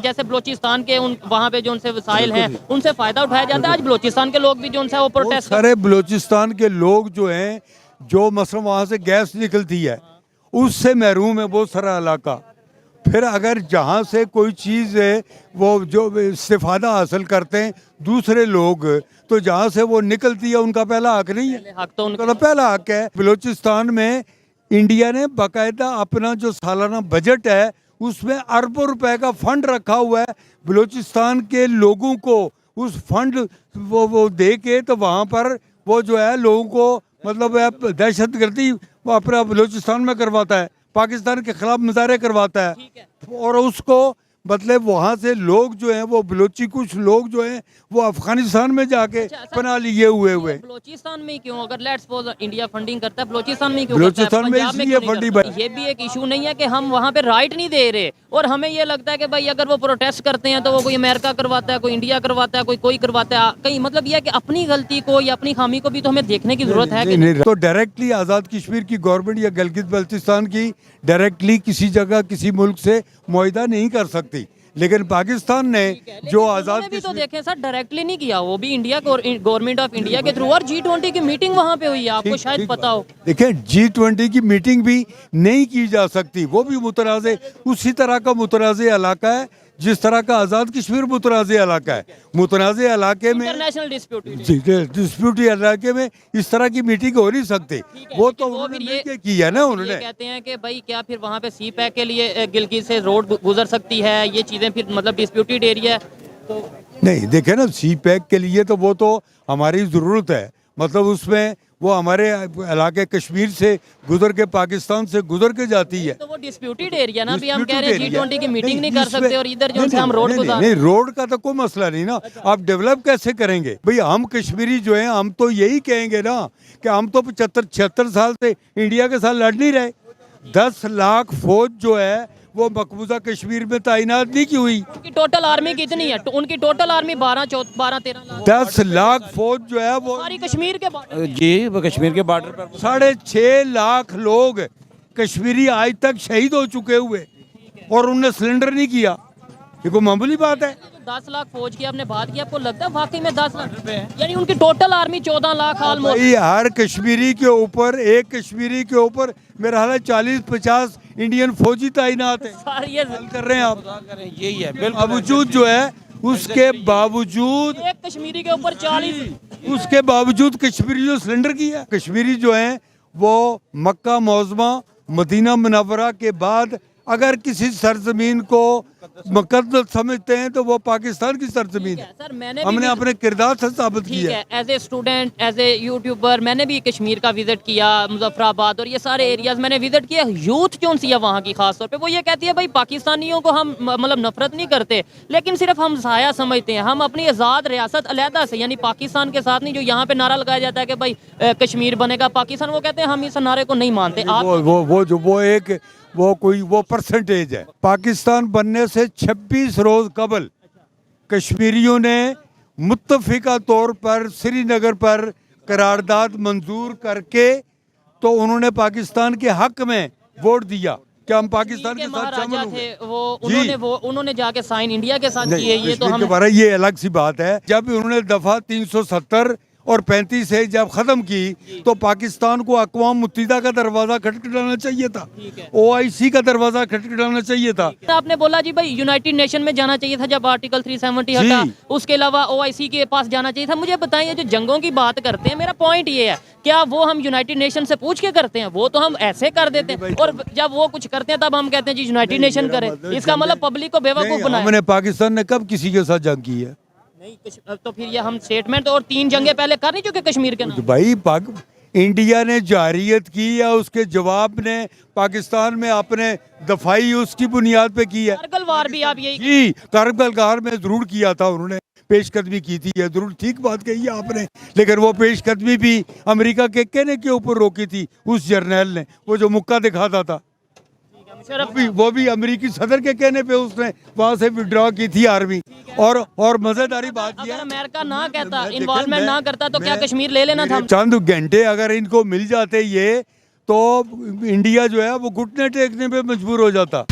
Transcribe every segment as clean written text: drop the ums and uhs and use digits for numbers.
जैसे बलोचिस्तान के उन वहाँ पे जो उनसे वसाइल हैं उनसे फायदा उठाया जाता है। आज बलोचिस्तान के लोग भी जो उनसे वो प्रोटेस्ट सारे बलूचिस्तान के लोग जो हैं, जो मसलन वहाँ से गैस निकलती है उससे महरूम है बहुत सारा इलाका। फिर अगर जहाँ से कोई चीज़ है वो जो इस्तेफादा हासिल करते हैं दूसरे लोग, तो जहाँ से वो निकलती है उनका पहला हक नहीं है, हक तो उनका तो पहला हक है। बलूचिस्तान में इंडिया ने बाकायदा अपना जो सालाना बजट है उसमें अरबों रुपए का फंड रखा हुआ है बलूचिस्तान के लोगों को। उस फंड वो दे के तो वहाँ पर वो जो है लोगों को मतलब दहशतगर्दी वो अपना बलूचिस्तान में करवाता है, पाकिस्तान के खिलाफ मुजाहरे करवाता है। और उसको मतलब वहाँ से लोग जो हैं वो बलोची कुछ लोग जो हैं वो अफगानिस्तान में जाके पनाह लिए हुए बलोचिस्तान में क्यों, अगर लेट्स सपोज इंडिया फंडिंग करता है बलोचिस्तान में क्यों बलोचिस्तान में पंजाब इसलिए क्यों नहीं फंडिंग करता? ये भी एक इशू नहीं है कि हम वहाँ पे राइट नहीं दे रहे, और हमें ये लगता है कि भाई अगर वो प्रोटेस्ट करते हैं तो वो कोई अमेरिका करवाता है, कोई इंडिया करवाता है, कोई करवाता है। कहीं मतलब ये है कि अपनी गलती को या अपनी खामी को भी तो हमें देखने की जरूरत है। नहीं, तो डायरेक्टली आज़ाद कश्मीर की गवर्नमेंट या गिलगित बल्तिस्तान की डायरेक्टली किसी जगह किसी मुल्क से मुआहिदा नहीं कर सकती, लेकिन पाकिस्तान ने जो आज़ाद भी तो देखें सर डायरेक्टली नहीं किया, वो भी इंडिया गवर्नमेंट ऑफ इंडिया के थ्रू, और G20 की मीटिंग वहाँ पे हुई है, आपको शायद पता हो। देखिए G20 की मीटिंग भी नहीं की जा सकती, वो भी मुतनाज़े उसी तरह का मुतनाज़े इलाका है जिस तरह का आज़ाद कश्मीर मुतनाज़े इलाका है। मुतनाज़े इलाके में इंटरनेशनल डिस्प्यूट इलाके में इस तरह की मीटिंग हो नहीं सकती। वो तो उन्होंने की है ना, उन्होंने कहते हैं कि भाई क्या फिर वहाँ पे सी पैक के लिए गिलगित से रोड गुजर सकती है, ये चीज़ें फिर मतलब डिस्प्यूटेड एरिया तो नहीं। देखे ना सी पैक के लिए तो वो तो हमारी ज़रूरत है, मतलब उसमें वो हमारे इलाके कश्मीर से गुजर के पाकिस्तान से गुजर के जाती है, तो वो डिस्प्यूटेड एरिया ना। अभी हम कह रहे हैं G20 की मीटिंग नहीं कर सकते और इधर जो हम रोड गुजार नहीं, रोड का तो कोई मसला नहीं ना। आप डेवलप कैसे करेंगे भाई? हम कश्मीरी जो हैं हम तो यही कहेंगे ना कि हम तो 75-76 साल से इंडिया के साथ लड़ नहीं रहे। 10 लाख फौज जो है वो मकबूजा कश्मीर में तैनात नहीं की हुई। उनकी टोटल आर्मी कितनी है? उनकी टोटल आर्मी 12-13 लाख। 10 लाख फौज जो है वो सारी कश्मीर के जी, वो कश्मीर के बॉर्डर पर 6.5 लाख लोग कश्मीरी आज तक शहीद हो चुके हुए और उनने सिलेंडर नहीं किया। ये कोई मामूली बात है? 10 लाख फौज की आपने बात की, आपको लगता है वाकई में 10 लाख यानी उनकी टोटल आर्मी 14 लाख ऑलमोस्ट। हर कश्मीरी के ऊपर एक कश्मीरी के ऊपर मेरा हाल 40-50 इंडियन फौजी तैनात है। ये कर रहे हैं आप, यही है बिल्कुल। बावजूद जो है उसके बावजूद एक कश्मीरी के ऊपर 40, उसके बावजूद कश्मीरी जो सिलेंडर किया, कश्मीरी जो है वो मक्का मौज़मा मदीना मुनव्वरा के बाद अगर किसी सरजमीन को मुकद्दस समझते हैं तो वो पाकिस्तान की सरजमीन है। सर मैंने हमने अपने किरदार से साबित ठीक किया है। As a student, as a YouTuber, मैंने भी कश्मीर का विजिट किया, मुजफ्फराबाद और ये सारे एरियाज मैंने विजिट किया। यूथ कौन सी है वहाँ की खास तौर पे, वो ये कहती है भाई पाकिस्तानियों को हम मतलब नफरत नहीं करते, लेकिन सिर्फ हम साया समझते हैं। हम अपनी आज़ाद रियासत अलहदा से यानी पाकिस्तान के साथ नहीं, जो यहाँ पे नारा लगाया जाता है कि भाई कश्मीर बनेगा पाकिस्तान, वो कहते हैं हम इस नारे को नहीं मानते। आप वो परसेंटेज है। पाकिस्तान बनने से 26 रोज कबल कश्मीरियों ने मुत्तफिका तौर पर श्रीनगर पर करारदाद मंजूर करके तो उन्होंने पाकिस्तान के हक में वोट दिया। क्या हम पाकिस्तान के साथ शामिल हुए? उन्होंने जाके साइन इंडिया के साथ किए। ये तो हम ये अलग सी बात है। जब उन्होंने दफा 370 और 35 से जब खत्म की तो पाकिस्तान को अक़वाम मुत्तहिदा का दरवाजा खटखटाना चाहिए था, OIC का दरवाजा खटखटाना चाहिए था। आपने बोला जी भाई यूनाइटेड नेशन में जाना चाहिए था जब आर्टिकल 370 हटा, उसके अलावा OIC के पास जाना चाहिए था। मुझे बताइए जो जंगों की बात करते हैं, मेरा पॉइंट ये है क्या वो हम यूनाइटेड नेशन से पूछ के करते हैं? वो तो हम ऐसे कर देते हैं, और जब वो कुछ करते हैं तब हम कहते हैं जी यूनाइटेड नेशन करे। इसका मतलब पब्लिक को बेवकूफ बनाया। हमने पाकिस्तान ने कब किसी के साथ जंग की है? नहीं, तो फिर ये हम स्टेटमेंट और 3 जंगे पहले कर नहीं चुके कश्मीर के नाम? भाई इंडिया ने जारियत की या उसके जवाब ने पाकिस्तान में अपने दफाई उसकी बुनियाद पे की है? कारगिल वार भी आप यही जी, कारगिल वार में जरूर किया था, उन्होंने पेशकदमी की थी, है जरूर ठीक बात कही है आपने, लेकिन वो पेशकदमी भी अमेरिका के कहने के ऊपर रोकी थी उस जर्नैल ने, वो जो मुक्का दिखाता था। वो भी अमेरिकी सदर के कहने पे उसने वहाँ से विड्रॉ की थी आर्मी। और मजेदारी बात अगर अमेरिका ना कहता, इन्वॉल्वमेंट ना करता तो क्या कश्मीर ले लेना था? चंद घंटे अगर इनको मिल जाते ये तो इंडिया जो है वो घुटने टेकने पे मजबूर हो जाता।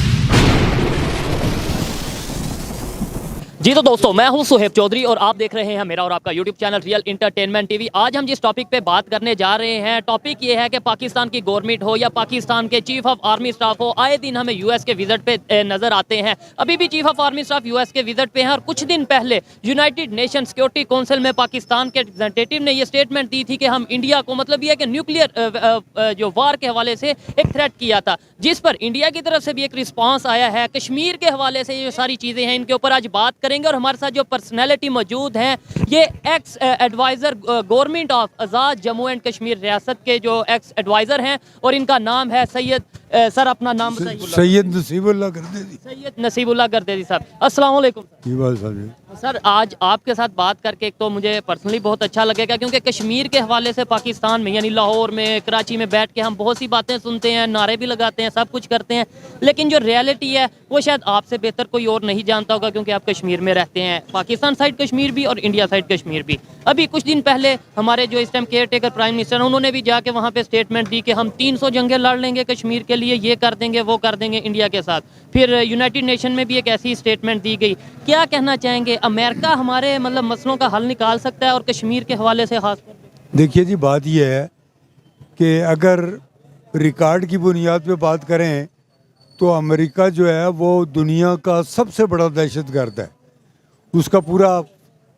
जी तो दोस्तों, मैं हूं सुहेब चौधरी और आप देख रहे हैं मेरा और आपका YouTube channel real entertainment TV. आज हम जिस टॉपिक पे बात करने जा रहे हैं, टॉपिक ये है कि पाकिस्तान की गवर्नमेंट हो या पाकिस्तान के चीफ ऑफ आर्मी स्टाफ हो, आए दिन हमें यूएस के विजिट पे नजर आते हैं। अभी भी chief of army staff US के विजिट पे हैं और कुछ दिन पहले यूनाइटेड नेशन सिक्योरिटी काउंसिल में पाकिस्तान के रिप्रेजेंटेटिव ने ये स्टेटमेंट दी थी कि हम इंडिया को, मतलब ये कि न्यूक्लियर जो वार के हवाले से एक थ्रेट किया था, जिस पर इंडिया की तरफ से भी एक रिस्पॉन्स आया है। कश्मीर के हवाले से ये सारी चीज़ें हैं, इनके ऊपर आज बात करेंगे। और हमारे साथ जो पर्सनैलिटी मौजूद हैं, ये ex adviser government of Azad Jammu and Kashmir रियासत के जो एक्स एडवाइज़र हैं और इनका नाम है सैयद, सर अपना नाम बताइए। सैयद नसीबुल्लाह गर्देदी। सैयद नसीबुल्लाह गर्देदी साहब, अस्सलाम वालेकुम। ये बात साहब सर, आज आपके साथ बात करके एक तो मुझे पर्सनली बहुत अच्छा लगेगा, क्योंकि कश्मीर के हवाले से पाकिस्तान में यानी लाहौर में, कराची में बैठ के हम बहुत सी बातें सुनते हैं, नारे भी लगाते हैं, सब कुछ करते हैं, लेकिन जो रियलिटी है वो शायद आपसे बेहतर कोई और नहीं जानता होगा, क्योंकि आप कश्मीर में रहते हैं। पाकिस्तान साइड कश्मीर भी और इंडिया साइड कश्मीर भी। अभी कुछ दिन पहले हमारे जो इस time care taker prime minister हैं, उन्होंने भी जाके वहाँ पे स्टेटमेंट दी कि हम 300 जंगें लड़ लेंगे कश्मीर के लिए, ये कर देंगे वो कर देंगे इंडिया के साथ। फिर यूनाइटेड नेशन में भी एक ऐसी स्टेटमेंट दी गई। क्या कहना चाहेंगे, अमेरिका हमारे मतलब मसलों का हल निकाल सकता है और कश्मीर के हवाले से खास? देखिए जी, बात यह है कि अगर रिकॉर्ड की बुनियाद पे बात करें तो अमेरिका जो है वो दुनिया का सबसे बड़ा दहशतगर्द है। उसका पूरा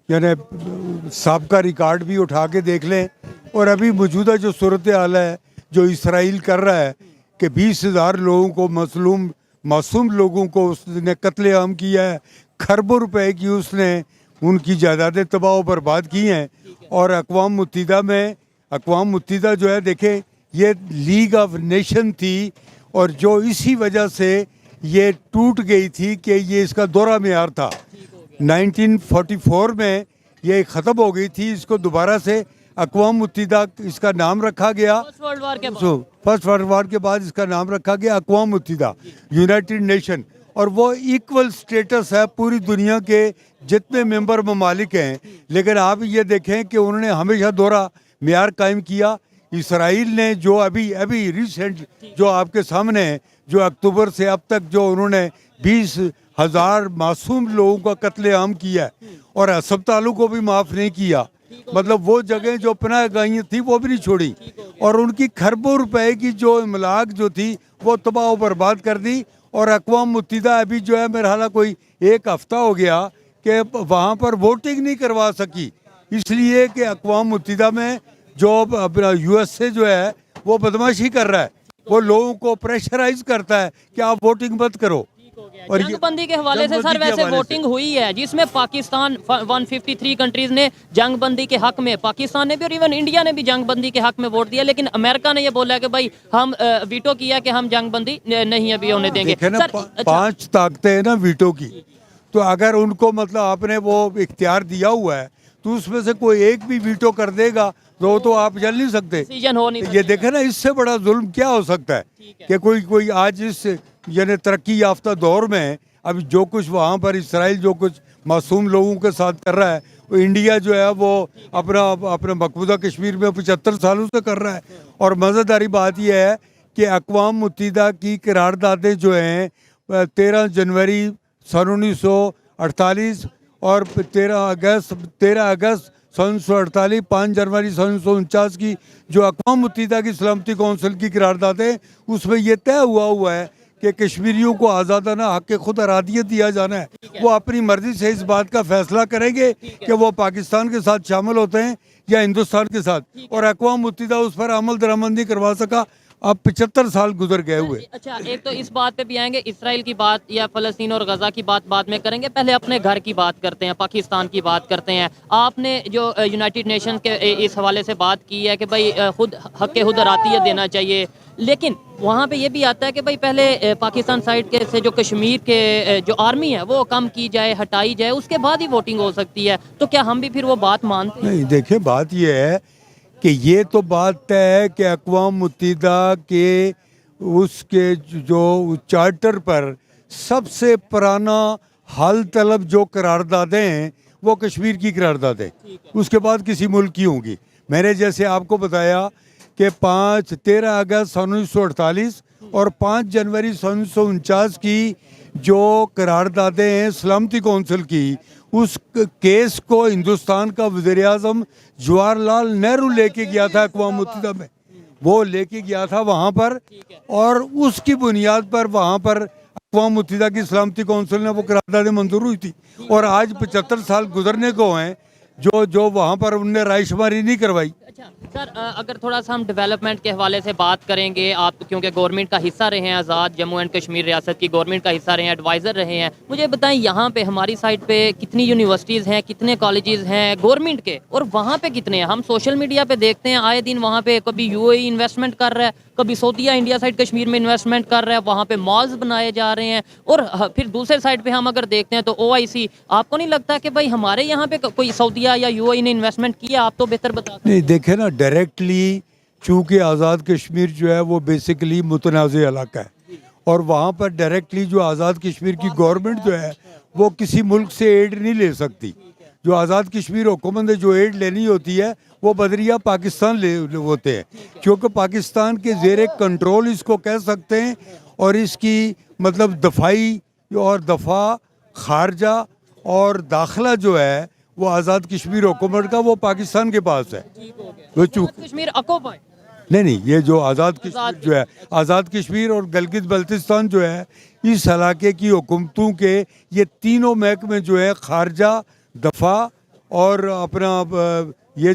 यानी साबका रिकॉर्ड भी उठा के देख लें, और अभी मौजूदा जो सूरत हाल है जो इसराइल कर रहा है कि 20,000 लोगों को, मासूम लोगों को उसने कत्लेआम किया है, खरबों रुपए की उसने उनकी जायदादें तबाह बर्बाद की हैं। और अक़वाम मुत्तहिदा जो है, देखें, ये लीग ऑफ नेशन थी और जो इसी वजह से ये टूट गई थी कि ये इसका दोहरा मेयार था। 1944 में ये ख़त्म हो गई थी, इसको दोबारा से अक़वाम मुत्तहिदा इसका नाम रखा गया। फर्स्ट वर्ल्ड वार के बाद इसका नाम रखा गया अक़वाम मुत्तहिदा, यूनाइटेड नेशन। और वो इक्वल स्टेटस है पूरी दुनिया के जितने मेंबर ममालिक हैं। लेकिन आप ये देखें कि उन्होंने हमेशा दोहरा मेयार कायम किया। इसराइल ने जो अभी रिसेंट जो आपके सामने है, जो अक्टूबर से अब तक जो उन्होंने 20,000 मासूम लोगों का कत्लेआम किया है और अस्पतालों को भी माफ़ नहीं किया, मतलब वो जगह जो पनाह गाहें थी वो भी नहीं छोड़ी, और उनकी खरबों रुपए की जो इमलाक जो थी वो तबाह बर्बाद कर दी। और अक़वाम मुत्तहिदा अभी जो है, मेरा हाल कोई 1 हफ्ता हो गया कि वहाँ पर वोटिंग नहीं करवा सकी, इसलिए कि अक़वाम मुत्तहिदा में जो अपना USA जो है वो बदमाशी कर रहा है, वो लोगों को प्रेशराइज करता है कि आप वोटिंग मत करो। और जंगबंदी के हवाले से सर, वैसे वोटिंग हुई है जिसमें पाकिस्तान 153 कंट्रीज ने जंगबंदी के हक में, पाकिस्तान ने भी और इवन इंडिया ने भी जंगबंदी के हक में वोट दिया, लेकिन अमेरिका ने ये बोला कि भाई हम वीटो किया कि हम जंगबंदी नहीं अभी होने देंगे। ना, 5 ताकतें हैं ना वीटो की, तो अगर उनको मतलब आपने वो इख्तियार दिया हुआ है तो उसमें से कोई एक भी वीटो कर देगा तो आप चल नहीं सकते, डिसीजन हो नहीं सकता। ये देखे ना, इससे बड़ा जुल्म क्या हो सकता है कि कोई आज इस यानी तरक्की याफ्ता दौर में अभी जो कुछ वहाँ पर इसराइल जो कुछ मासूम लोगों के साथ कर रहा है, वो इंडिया जो है वो अपना मकबूजा कश्मीर में 75 सालों से कर रहा है। और मज़ेदारी बात यह है कि अक़वाम मुत्तहिदा की करारदादें जो हैं 13 जनवरी सन 1948 और 13 अगस्त सन 1948, 5 जनवरी सन 1949 की जो अक़वाम मुत्तहिदा की सलामती कौंसिल की करारदादें, उसमें यह तय हुआ है कि कश्मीरियों को आज़ादाना हक़ खुद अरादियत दिया जाना है। वो अपनी मर्ज़ी से इस बात का फैसला करेंगे कि वो पाकिस्तान के साथ शामिल होते हैं या हिंदुस्तान के साथ, और अक़वाम मुत्तहिदा उस पर अमल दरामद नहीं करवा सका। अब 75 साल गुजर गए हुए। अच्छा, एक तो इस बात पे भी आएंगे, इसराइल की बात या फ़लस्तीन और गज़ा की बात बाद में करेंगे, पहले अपने घर की बात करते हैं, पाकिस्तान की बात करते हैं। आपने जो यूनाइटेड नेशन के इस हवाले से बात की है कि भाई खुद हक़ खुद अरादियत देना चाहिए, लेकिन वहाँ पे ये भी आता है कि भाई पहले पाकिस्तान साइड के से जो कश्मीर के जो आर्मी है वो कम की जाए, हटाई जाए, उसके बाद ही वोटिंग हो सकती है। तो क्या हम भी फिर वो बात मानते हैं? नहीं, देखिए, बात ये है कि ये तो बात तय है कि अक़वाम मुत्तहिदा के उसके जो चार्टर पर सबसे पुराना हल तलब जो करारदादें हैं वो कश्मीर की करारदादें, उसके बाद किसी मुल्क की होंगी। मैंने जैसे आपको बताया कि 13 अगस्त सन 1948 और 5 जनवरी सन 1949 की जो करारदादें हैं सलामती कौंसिल की, उस केस को हिंदुस्तान का वज़ीर आज़म जवाहरलाल नेहरू लेके गया था अक़वाम मुत्तहिदा में, वो लेके गया था वहाँ पर, और उसकी बुनियाद पर वहाँ पर अक़वाम मुत्तहिदा की सलामती कौंसिल ने वो करारदाद मंजूर हुई थी। और आज 75 साल गुजरने को हैं जो वहाँ पर उनने रायशुमारी नहीं करवाई। अच्छा सर, अगर थोड़ा सा हम डेवलपमेंट के हवाले से बात करेंगे, आप क्योंकि गवर्नमेंट का हिस्सा रहे हैं, आज़ाद जम्मू एंड कश्मीर रियासत की गवर्नमेंट का हिस्सा रहे हैं, एडवाइज़र रहे हैं, मुझे बताएं यहाँ पे हमारी साइड पे कितनी यूनिवर्सिटीज़ हैं, कितने कॉलेजेस हैं गवर्नमेंट के, और वहाँ पे कितने हैं? हम सोशल मीडिया पे देखते हैं आए दिन, वहाँ पे कभी यूएई इन्वेस्टमेंट कर रहा है, कभी सऊदीया इंडिया साइड कश्मीर में इन्वेस्टमेंट कर रहा है, वहाँ पे मॉल्स बनाए जा रहे हैं, और फिर दूसरे साइड पे हम अगर देखते हैं तो OIC, आपको नहीं लगता कि भाई हमारे यहाँ पे कोई सऊदीया या यूएई ने इन्वेस्टमेंट किया? आप तो बेहतर बता सकते हैं। नहीं, देखे ना, डायरेक्टली चूँकि आज़ाद कश्मीर जो है वो बेसिकली मुतनाज़ इलाका है, और वहाँ पर डायरेक्टली जो आज़ाद कश्मीर की गवर्नमेंट जो है वो किसी मुल्क से एड नहीं ले सकती। जो आज़ाद कश्मीर हुकूमत ने जो एड लेनी होती है वो बदरिया पाकिस्तान ले होते हैं, क्योंकि पाकिस्तान के ज़ेर कंट्रोल इसको कह सकते हैं, और इसकी मतलब दफाई और दफा खारजा और दाखिला जो है वो आज़ाद कश्मीर हुकूमत का वो पाकिस्तान के पास है। वो कश्मीर अकोपाई नहीं, ये जो आज़ाद कश्मीर जो है, आज़ाद कश्मीर और गिलगित बल्तिस्तान जो है, इस इलाके की हुकूमतों के ये तीनों महकमे जो है, खारजा, दफा और अपना ये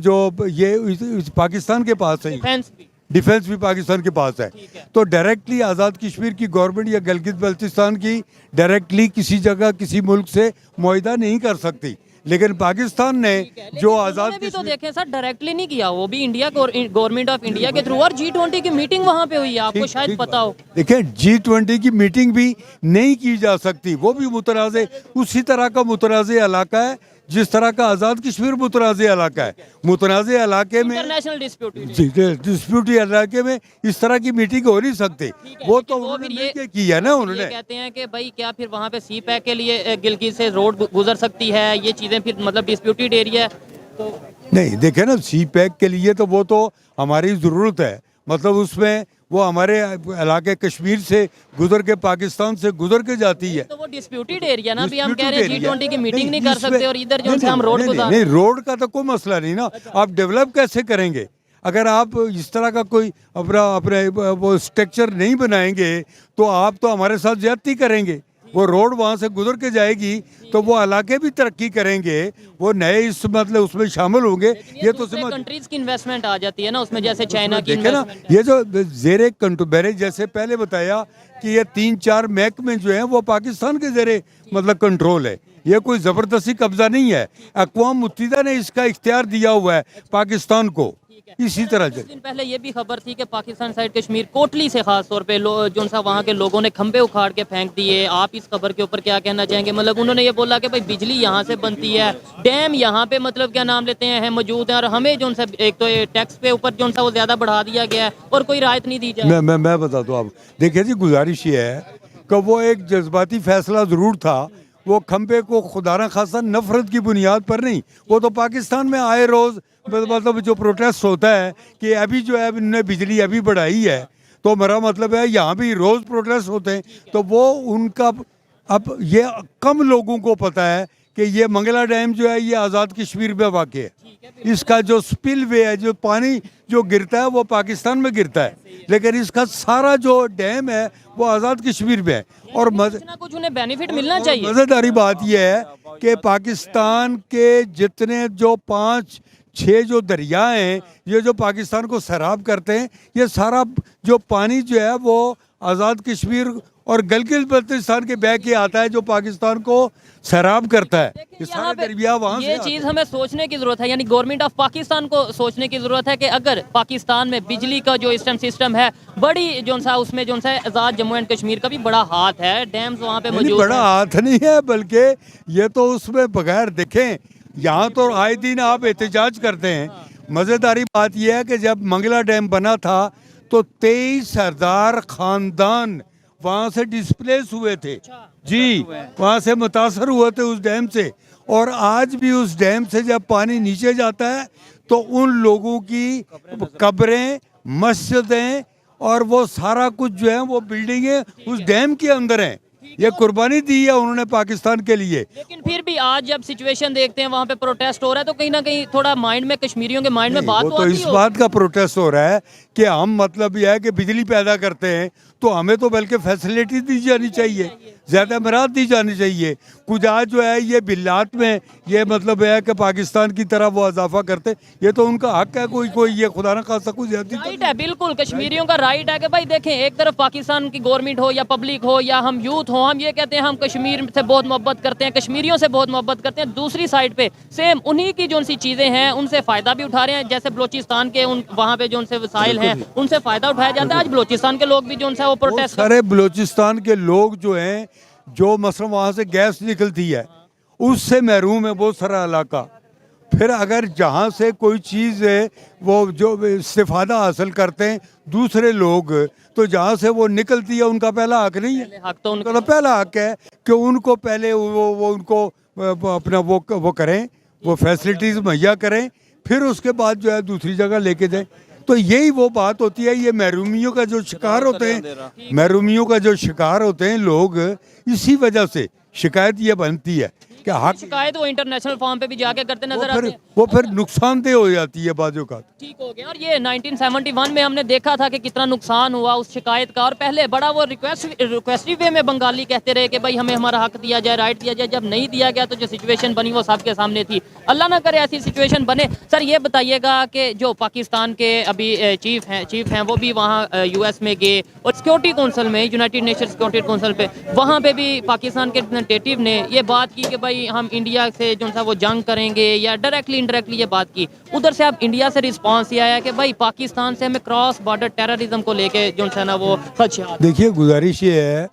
पाकिस्तान के पास है। डिफेंस भी पाकिस्तान के पास है। तो डायरेक्टली आज़ाद कश्मीर की गवर्नमेंट या गिलगित बल्तिस्तान की डायरेक्टली किसी जगह किसी मुल्क से मुआहिदा नहीं कर सकती, लेकिन पाकिस्तान ने जो आज़ाद भी तो देखें सर, डायरेक्टली नहीं किया, वो भी इंडिया गवर्नमेंट ऑफ इंडिया के थ्रू, और G20 की मीटिंग वहाँ पे हुई है, आपको शायद पता हो। देखिए, G20 की मीटिंग भी नहीं की जा सकती, वो भी मुतनाज़े उसी तरह का मुतनाज़े इलाका है जिस तरह का आज़ाद कश्मीर मुतनाज़े इलाका है। मुतनाज़े इलाके में, इंटरनेशनल डिस्प्यूटी इलाके में इस तरह की मीटिंग हो नहीं सकती। वो तो उन्होंने की है ना, उन्होंने कहते हैं कि भाई क्या फिर वहाँ पे CPEC के लिए गिलगित से रोड गुजर सकती है, ये चीज़ें फिर मतलब डिस्प्यूटेड एरिया है तो नहीं। देखे ना, CPEC के लिए तो वो तो हमारी ज़रूरत है, मतलब उसमें वो हमारे इलाके कश्मीर से गुजर के पाकिस्तान से गुजर के जाती है, तो वो डिस्प्यूटेड एरिया ना। अभी हम कह रहे हैं G20 की मीटिंग नहीं कर सकते, और इधर जो हम रोड गुजार नहीं, रोड का तो कोई मसला नहीं ना। आप डेवलप कैसे करेंगे अगर आप इस तरह का कोई अपने वो स्ट्रक्चर नहीं बनाएंगे? तो आप तो हमारे साथ ज्यादती करेंगे। वो रोड वहाँ से गुजर के जाएगी तो वो इलाके भी तरक्की करेंगे, वो नए इस मतलब उसमें शामिल होंगे। ये तो कंट्रीज की इन्वेस्टमेंट आ जाती है ना उसमें, जैसे चाइना की देखे ना, ये जो ज़ेरे मैंने जैसे पहले बताया कि ये 3-4 महकमे जो हैं वो पाकिस्तान के ज़ेरे मतलब कंट्रोल है, ये कोई ज़बरदस्ती कब्जा नहीं है। अक़वाम मुत्तहिदा ने इसका इख्तियार दिया हुआ है पाकिस्तान को। इसी तरह कुछ दिन पहले ये भी खबर थी कि पाकिस्तान साइड कश्मीर कोटली से खास तौर पे जो सा वहाँ के लोगों ने खंबे उखाड़ के फेंक दिए। आप इस खबर के ऊपर क्या कहना चाहेंगे? मतलब उन्होंने ये बोला कि भाई बिजली यहाँ से बनती है, डैम यहाँ पे मतलब क्या नाम लेते हैं मौजूद है, और हमें जो सा एक तो टैक्स पे ऊपर जो सा वो ज्यादा बढ़ा दिया गया है और कोई राहत नहीं दी जाए। मैं बताता हूँ आप। देखिए जी, गुजारिश ये है कि वो एक जज्बाती फैसला ज़रूर था, वो खंबे को खुदा न खासा नफरत की बुनियाद पर नहीं। वो तो पाकिस्तान में आए रोज़ मतलब जो प्रोटेस्ट होता है कि अभी जो है इन्होंने बिजली अभी बढ़ाई है, तो मेरा मतलब है यहाँ भी रोज़ प्रोटेस्ट होते हैं। तो वो उनका अब ये कम लोगों को पता है कि ये मंगला डैम जो है ये आज़ाद कश्मीर में वाक़ है। इसका जो स्पिल वे है, जो पानी जो गिरता है वो पाकिस्तान में गिरता है, लेकिन इसका सारा जो डैम है वो आज़ाद कश्मीर में है। और कुछ उन्हें बेनिफिट मिलना चाहिए। मज़ेदारी बात यह है कि पाकिस्तान के जितने जो 5-6 जो दरिया हैं, ये जो पाकिस्तान को सैराब करते हैं, ये सारा जो पानी जो है वो आज़ाद कश्मीर और गिलगित बल्तिस्तान के बह के आता है, जो पाकिस्तान को सैराब करता है। ये सारे दरिया वहाँ ये चीज़ हमें सोचने की ज़रूरत है, यानी गवर्नमेंट ऑफ पाकिस्तान को सोचने की ज़रूरत है कि अगर पाकिस्तान में बिजली का जो सिस्टम है, बड़ी जो सा उसमें जो सा आज़ाद जम्मू एंड कश्मीर का भी बड़ा हाथ है, डैम्स वहाँ पे मौजूद। बड़ा हाथ नहीं है, बल्कि ये तो उसमें बगैर देखें यहाँ तो आए दिन आप एहतजाज करते हैं। मज़ेदारी बात यह है कि जब मंगला डैम बना था तो 23,000 ख़ानदान वहाँ से डिस्प्लेस हुए थे जी, वहाँ से मुतासर हुए थे उस डैम से। और आज भी उस डैम से जब पानी नीचे जाता है तो उन लोगों की कब्रें, मस्जिदें और वो सारा कुछ जो है वो बिल्डिंगें उस डैम के अंदर हैं। ये कुर्बानी दी है उन्होंने पाकिस्तान के लिए। लेकिन फिर भी आज जब सिचुएशन देखते हैं वहाँ पे प्रोटेस्ट हो रहा है तो कहीं ना कहीं थोड़ा माइंड में, कश्मीरियों के माइंड में बात वो तो तो आती इस हो। बात का प्रोटेस्ट हो रहा है कि हम मतलब यह है कि बिजली पैदा करते हैं तो हमें तो बल्कि फैसिलिटी दी जानी चाहिए, ज़्यादा मराद दी जानी चाहिए। कुछ आज जो है ये बिल्लात में ये मतलब है कि पाकिस्तान की तरह वो इजाफा करते, ये तो उनका हक है। कोई ये खुदा न खासा कुछ ज्यादती तो राइट है, बिल्कुल कश्मीरियों का राइट है कि भाई देखें, एक तरफ पाकिस्तान की गवर्नमेंट हो या पब्लिक हो या हम यूथ हो, हम ये कहते हैं हम कश्मीर से बहुत मोहब्बत करते हैं, कश्मीरियों से बहुत मोहब्बत करते हैं। दूसरी साइड पे सेम उन्हीं की जो सी चीज़ें हैं उनसे फ़ायदा भी उठा रहे हैं। जैसे बलोचिस्तान के उन वहाँ पे जो उनसे वसाइल हैं उनसे फ़ायदा उठाया जाता है। आज बलोचिस्तान के लोग भी जो उनसे वो प्रोटेस्ट सारे बलूचिस्तान के लोग जो हैं, जो मसलन वहाँ से गैस निकलती है उससे महरूम है बहुत सारा इलाका। फिर अगर जहाँ से कोई चीज़ वो जो इस्तेफादा हासिल करते हैं दूसरे लोग, तो जहाँ से वो निकलती है उनका पहला हक नहीं है। हक तो उनका तो पहला हक है कि उनको पहले वो उनको अपना वो करें, वो फैसिलिटीज़ मुहैया करें, फिर उसके बाद जो है दूसरी जगह लेके जाएं। तो यही वो बात होती है। ये महरूमियों का जो शिकार होते हैं, महरूमियों का जो शिकार होते हैं लोग, इसी वजह से शिकायत ये बनती है कि हक शिकायत वो इंटरनेशनल फॉर्म पे भी जाके करते नजर आते हैं। वो फिर नुकसानदेह हो जाती है बाजू का। ठीक हो गया। और ये 1971 में हमने देखा था कि कितना नुकसान हुआ उस शिकायत का, और पहले बड़ा वो रिक्वेस्टिव वे में बंगाली कहते रहे कि भाई हमें हमारा हक दिया जाए, राइट दिया जाए। जब नहीं दिया गया तो जो सिचुएशन बनी वो सबके सामने थी। अल्लाह ना करे ऐसी सिचुएशन बने। सर ये बताइएगा कि जो पाकिस्तान के अभी चीफ हैं वो भी वहाँ US में गए, और सिक्योरिटी काउंसिल में, यूनाइटेड नेशन सिक्योरिटी काउंसिल पे, वहाँ पे भी पाकिस्तान के रिप्रेजेंटेटिव ने ये बात की कि भाई हम इंडिया से जो सा वो जंग करेंगे, या डायरेक्टली इनडायरेक्टली ये बात की। उधर से अब इंडिया से रिस्पांस ये आया कि भाई पाकिस्तान से हमें क्रॉस बॉर्डर टेररिज्म को लेके जो है ना वो खदशा। देखिए गुजारिश ये है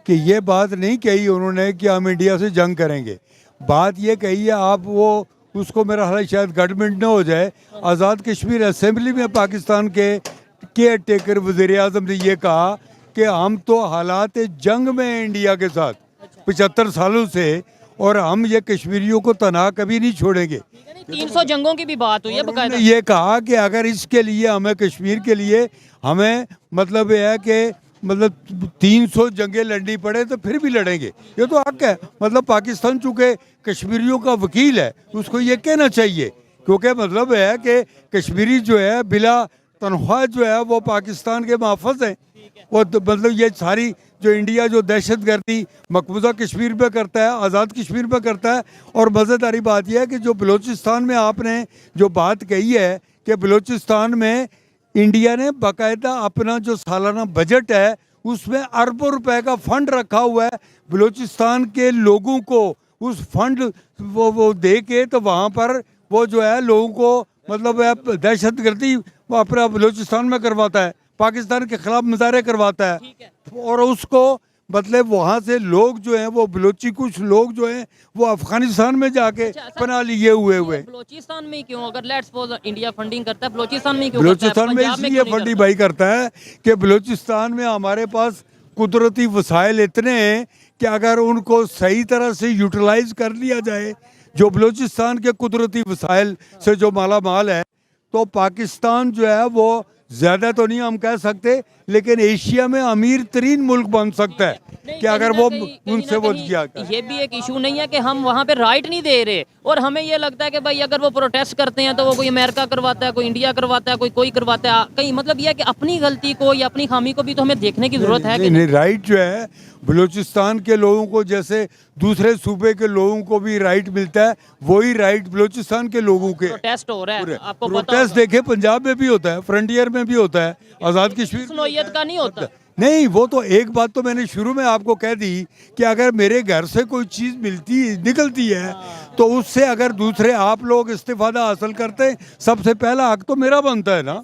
कि ये बात नहीं कही उन्होंने कि हम इंडिया से जंग करेंगे। बात ये कही है, आप वो उसको मेरा हाल शायद गवर्नमेंट न हो जाए, आज़ाद कश्मीर असेंबली में पाकिस्तान के केयर टेकर वज़ीर आज़म ने ये कहा कि हम तो हालात जंग में हैं इंडिया के साथ 75 सालों से, और हम ये कश्मीरियों को तनहा कभी नहीं छोड़ेंगे। 300 जंगों की भी बात हुई है बकायदा। ये कहा कि अगर इसके लिए हमें कश्मीर के लिए हमें मतलब ये है कि मतलब 300 जंगें लड़नी पड़े तो फिर भी लड़ेंगे, ये तो हक है। मतलब पाकिस्तान चूँकि कश्मीरियों का वकील है उसको ये कहना चाहिए, क्योंकि मतलब है कि कश्मीरी जो है बिला तनख्वाह जो है वो पाकिस्तान के महफूज हैं। वो मतलब ये सारी जो इंडिया जो दहशतगर्दी मकबूजा कश्मीर पे करता है, आज़ाद कश्मीर पे करता है। और मज़ेदारी बात यह है कि जो बलूचिस्तान में आपने जो बात कही है कि बलूचिस्तान में इंडिया ने बाकायदा अपना जो सालाना बजट है उसमें अरबों रुपए का फंड रखा हुआ है बलूचिस्तान के लोगों को। उस फंड वो दे के तो वहाँ पर वो जो है लोगों को मतलब दहशतगर्दी वो अपना बलूचिस्तान में करवाता है, पाकिस्तान के खिलाफ मुजाहरे करवाता है। और उसको मतलब वहाँ से लोग जो हैं वो बलोची, कुछ लोग जो हैं वो अफगानिस्तान में जाके पनाह लिए हुए बलोचिस्तान में क्यों, अगर लेट्स सपोज इंडिया फंडिंग करता है बलोचिस्तान में क्यों? बलोचिस्तान में इसलिए फंडिंग भाई करता है कि बलोचिस्तान में हमारे पास कुदरती वसाइल इतने हैं कि अगर उनको सही तरह से यूटिलाइज कर लिया जाए, जो बलोचिस्तान के कुदरती वसाइल से जो माला माल है, तो पाकिस्तान जो है वो ज़्यादा तो नहीं हम कह सकते, लेकिन एशिया में अमीर तरीन मुल्क बन सकता है कि अगर वो उनसे वो किया। ये भी एक इशू नहीं है कि हम वहाँ पे राइट नहीं दे रहे, और हमें ये लगता है कि भाई अगर वो प्रोटेस्ट करते हैं तो वो कोई अमेरिका करवाता है, कोई इंडिया करवाता है, कोई करवाता है। कहीं मतलब ये है कि अपनी गलती को या अपनी खामी को भी तो हमें देखने की जरूरत है। नहीं, राइट जो है बलूचिस्तान के लोगों को जैसे दूसरे सूबे के लोगों को भी राइट मिलता है, वही राइट बलूचिस्तान के लोगों के। प्रोटेस्ट हो रहा है, आपको प्रोटेस्ट देखे पंजाब में भी होता है, फ्रंटियर में भी होता है, आज़ाद कश्मीर का नहीं होता। नहीं, वो तो एक बात तो मैंने शुरू में आपको कह दी कि अगर मेरे घर से कोई चीज़ निकलती है तो उससे अगर दूसरे आप लोग इस्तेफादा हासिल करते हैं, सबसे पहला हक तो मेरा बनता है ना।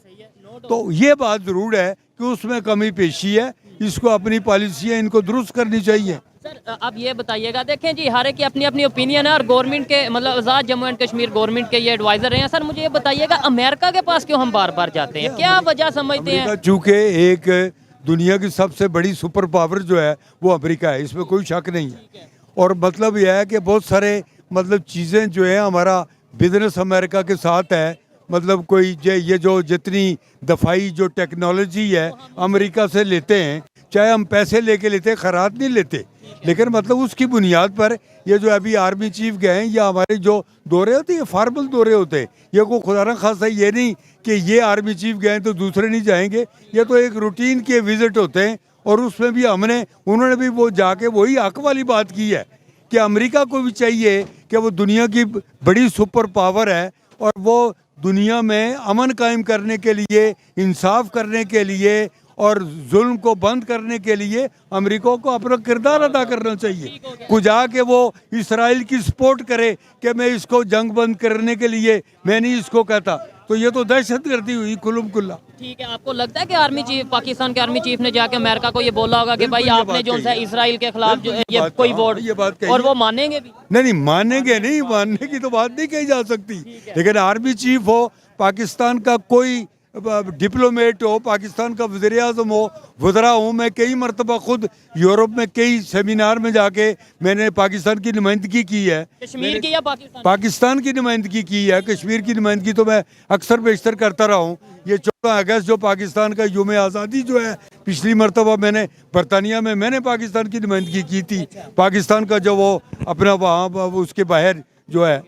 तो ये बात ज़रूर है कि उसमें कमी पेशी है, इसको अपनी पॉलिसियाँ इनको दुरुस्त करनी चाहिए। सर अब ये बताइएगा, देखें जी हर एक की अपनी अपनी ओपिनियन है, और गवर्नमेंट के मतलब आज़ाद जम्मू एंड कश्मीर गवर्नमेंट के ये एडवाइज़र रहे हैं। सर मुझे ये बताइएगा, अमेरिका के पास क्यों हम बार बार जाते हैं, क्या वजह समझते हैं? चूँकि एक दुनिया की सबसे बड़ी सुपर पावर जो है वो अमेरिका है, इसमें कोई शक नहीं है। और मतलब यह है कि बहुत सारे मतलब चीज़ें जो है हमारा बिजनेस अमेरिका के साथ है। मतलब कोई ये जो जितनी दफाई जो टेक्नोलॉजी है अमेरिका से लेते हैं, चाहे हम पैसे लेके लेते हैं, खराब नहीं लेते। लेकिन मतलब उसकी बुनियाद पर ये जो अभी आर्मी चीफ गए हैं या हमारे जो दौरे होते हैं ये फॉर्मल दौरे होते हैं, ये को खुदा न खासा ये नहीं कि ये आर्मी चीफ गए तो दूसरे नहीं जाएंगे, ये तो एक रूटीन के विजिट होते हैं। और उसमें भी उन्होंने भी वो जाके वही हक वाली बात की है कि अमेरिका को भी चाहिए कि वो दुनिया की बड़ी सुपर पावर है और वो दुनिया में अमन कायम करने के लिए, इंसाफ करने के लिए और जुल्म को बंद करने के लिए अमेरिका को अपना किरदार अदा करना चाहिए। कुछ आके वो इसराइल की सपोर्ट करे कि मैं इसको जंग बंद करने के लिए, मैं नहीं इसको कहता, तो ये तो दहशतगर्दी हुई खुल्लम खुल्ला। ठीक है, आपको लगता है कि आर्मी चीफ, पाकिस्तान के आर्मी चीफ ने जाके अमेरिका को ये बोला होगा कि भाई आपने जो है इसराइल के खिलाफ जो ये कोई वोट, ये बात और वो मानेंगे भी? नहीं, मानेंगे नहीं, मानने की तो बात नहीं कही जा सकती, लेकिन आर्मी चीफ हो, पाकिस्तान का कोई डिप्लोमेट हो, पाकिस्तान का वज़ीर आज़म हो, वज़रा हूँ मैं, कई मरतबा खुद यूरोप में कई सेमिनार में जाके मैंने पाकिस्तान की नुमाइंदगी की है। कश्मीर की या पाकिस्तान की नुमाइंदगी की है। कश्मीर की नुमाइंदगी तो मैं अक्सर बेशतर करता रहा हूँ। ये 14 अगस्त जो पाकिस्तान का यूम आज़ादी जो है, पिछली मरतबा मैंने बरतानिया में मैंने पाकिस्तान की नुमाइंदगी की थी, पाकिस्तान का जो वो अपना वहाँ उसके बाहर जो है।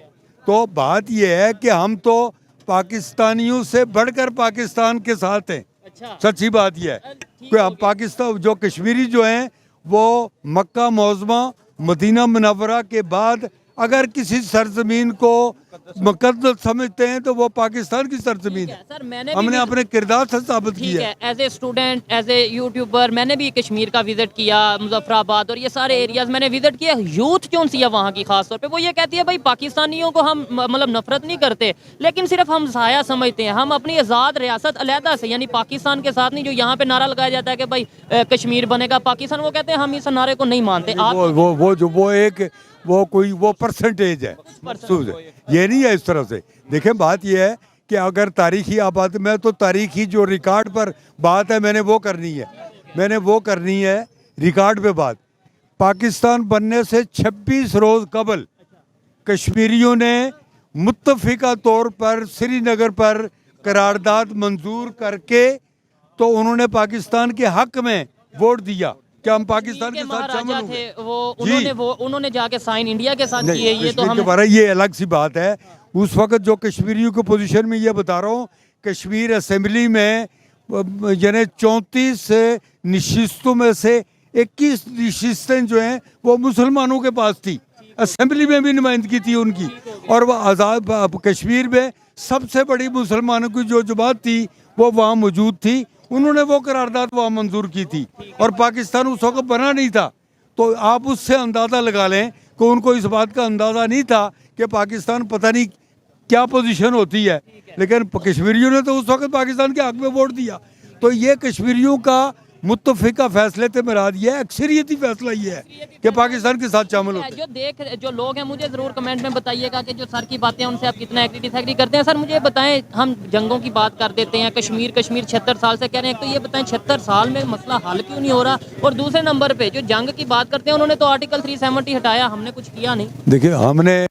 तो बात ये है कि हम तो पाकिस्तानियों से बढ़कर पाकिस्तान के साथ हैं। अच्छा। सच्ची बात यह है कि अब पाकिस्तान जो कश्मीरी जो हैं वो मक्का मौज़मा मदीना मुनव्वरा के बाद अगर किसी सरजमीन को मुकद्दस समझते हैं तो वो पाकिस्तान की सरजमीन है। सर, मैंने हमने अपने किरदार से साबित ठीक किया है, as a student, as a YouTuber, मैंने भी कश्मीर का विजिट किया, मुजफ्फराबाद और ये सारे एरियाज मैंने विजिट किया। यूथ क्यों सी है वहाँ की खास तौर पे, वो ये कहती है भाई पाकिस्तानियों को हम मतलब नफरत नहीं करते, लेकिन सिर्फ हम साया समझते हैं, हम अपनी आज़ाद रियासत अलहदा से यानी पाकिस्तान के साथ नहीं। जो यहाँ पे नारा लगाया जाता है कि भाई कश्मीर बनेगा पाकिस्तान, वो कहते हैं हम इस नारे को नहीं मानते। वो परसेंटेज है, महसूस है, ये नहीं है इस तरह से। देखें, बात ये है कि अगर तारीखी आबाद में तो तारीखी जो रिकॉर्ड पर बात है मैंने वो करनी है रिकॉर्ड पे बात। पाकिस्तान बनने से 26 रोज कबल कश्मीरियों ने मुत्तफिका तौर पर श्रीनगर पर करारदाद मंजूर करके तो उन्होंने पाकिस्तान के हक में वोट दिया कि हम पाकिस्तान के साथ शामिल होंगे। उन्होंने जाके साइन इंडिया के साथ किए। ये तो हम ये अलग सी बात है। उस वक्त जो कश्मीरियों की पोजीशन में ये बता रहा हूँ, कश्मीर असेंबली में यानी 34 नशिस्तों में से 21 नशिस्तें जो हैं वो मुसलमानों के पास थी। असेंबली में भी नुमाइंदगी थी उनकी, और वह आज़ाद कश्मीर में सबसे बड़ी मुसलमानों की जो जमात थी वो वहाँ मौजूद थी। उन्होंने वो करारदाद वहाँ मंजूर की थी और पाकिस्तान उस वक्त बना नहीं था। तो आप उससे अंदाज़ा लगा लें कि उनको इस बात का अंदाज़ा नहीं था कि पाकिस्तान पता नहीं क्या पोजीशन होती है, लेकिन कश्मीरियों ने तो उस वक्त पाकिस्तान के हक में वोट दिया। तो ये कश्मीरियों का मुत्तफिका फैसले से मुराद ये है, अक्सरियती फैसला ये है कि पाकिस्तान के साथ शामिल होते। जो लोग हैं मुझे ज़रूर कमेंट में बताइएगा कि जो सर की बातें हैं उनसे आप कितना एग्री करते हैं। सर मुझे बताएं, हम जंगों की बात कर देते हैं, कश्मीर 76 साल से कह रहे हैं, तो ये बताएं 76 साल में मसला हल क्यों नहीं हो रहा? और दूसरे नंबर पे जो जंग की बात करते हैं उन्होंने तो आर्टिकल 370 हटाया, हमने कुछ किया नहीं। देखिए, हमने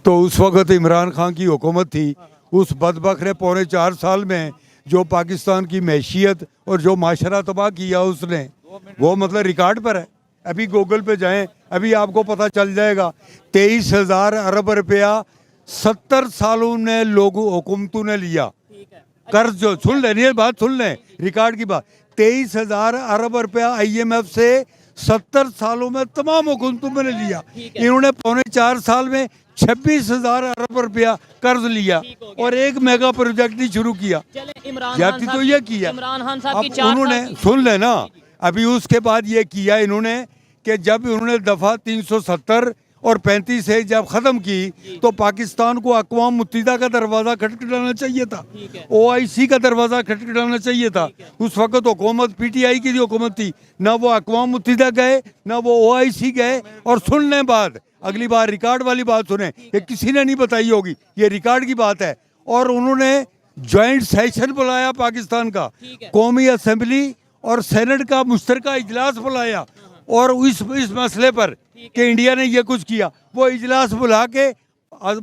तो उस वक्त इमरान खान की हुकूमत थी, उस बदबख्त ने 4.25 साल में जो पाकिस्तान की मैशियत और जो माशरा तबाह किया उसने, वो मतलब रिकॉर्ड पर है। अभी गूगल पे जाएं, अभी आपको पता चल जाएगा। 23,000 अरब रुपया 70 सालों में लोगों हुकूमतों ने लिया कर्ज। जो सुन लें, बात सुन लें, रिकॉर्ड की बात। 23,000 अरब रुपया IMF से 70 सालों में तमाम हुकूमतों ने लिया। इन्होंने 4.25 साल में 26,000 अरब रुपया कर्ज लिया और एक मेगा प्रोजेक्ट नहीं शुरू किया। जाती तो ये किया अब उन्होंने, सुन लेना, अभी उसके बाद ये किया इन्होंने कि जब उन्होंने दफा 370 और 35 से जब खत्म की तो पाकिस्तान को अक़वाम मुत्तहिदा का दरवाज़ा खटखटाना चाहिए था, OIC का दरवाज़ा खटखटाना चाहिए था। उस वक्त हुकूमत PTI की हुकूमत थी, ना वो अक़वाम मुत्तहिदा गए ना वो OIC गए। और सुनने बाद अगली बार रिकॉर्ड वाली बात सुने, ये किसी ने नहीं बताई होगी, ये रिकॉर्ड की बात है। और उन्होंने जॉइंट सेशन बुलाया पाकिस्तान का, कौमी असेंबली और सेनेट का मुश्तरका इजलास बुलाया, और इस मसले पर कि इंडिया ने ये कुछ किया, वो इजलास बुला के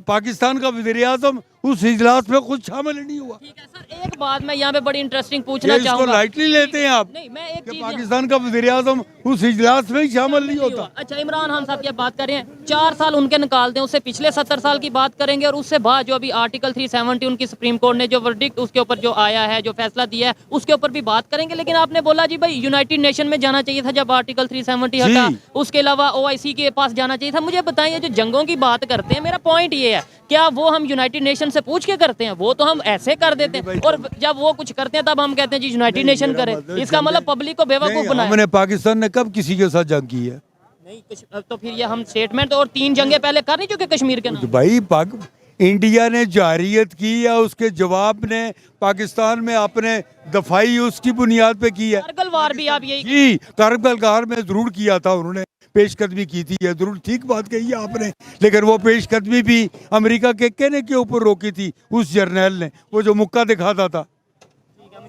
पाकिस्तान का वज़ीर आज़म उस इजलास में खुद शामिल ही नहीं हुआ। ठीक है सर, एक बात मैं यहाँ पे बड़ी इंटरेस्टिंग ये पूछना इसको चाहूंगा। लाइटली लेते हैं आप नहीं, मैं एक कि चीज पाकिस्तान का वज़ीर-ए-आज़म उस इजलास में ही शामिल नहीं होता। अच्छा, इमरान खान साहब की बात कर रहे हैं, 4 साल उनके निकाल दें, उससे पिछले 70 साल की बात करेंगे और उससे बाद जो अभी आर्टिकल 370 उनकी सुप्रीम कोर्ट ने जो वर्डिक्ट उसके ऊपर जो आया है, जो फैसला दिया है, उसके ऊपर भी बात करेंगे। लेकिन आपने बोला जी भाई यूनाइटेड नेशन में जाना चाहिए था जब आर्टिकल 370 हटा, उसके अलावा OIC के पास जाना चाहिए था। मुझे बताइए, जो जंगों की बात करते हैं, मेरा पॉइंट ये है, क्या वो हम यूनाइटेड नेशन से पूछ के करते हैं? वो तो हम ऐसे कर देते हैं, और जब वो कुछ करते हैं तब हम कहते हैं जी यूनाइटेड नेशन करे। इसका मतलब पब्लिक को बेवकूफ बनाया। हमने पाकिस्तान ने कब किसी के साथ जंग की है? नहीं, तो फिर ये हम स्टेटमेंट और 3 जंगे पहले कर नहीं चुके कश्मीर के नाम? भाई इंडिया ने जारियत की या उसके जवाब ने पाकिस्तान में आपने दफाई उसकी बुनियाद पे की है? कारगिल वार भी आप यही जी, कारगिल वार में जरूर किया था, उन्होंने पेशकदमी की थी, है जरूर, ठीक बात कही है आपने। लेकिन वो पेशकदमी भी अमेरिका के कहने के ऊपर रोकी थी उस जर्नैल ने, वो जो मुक्का दिखाता था,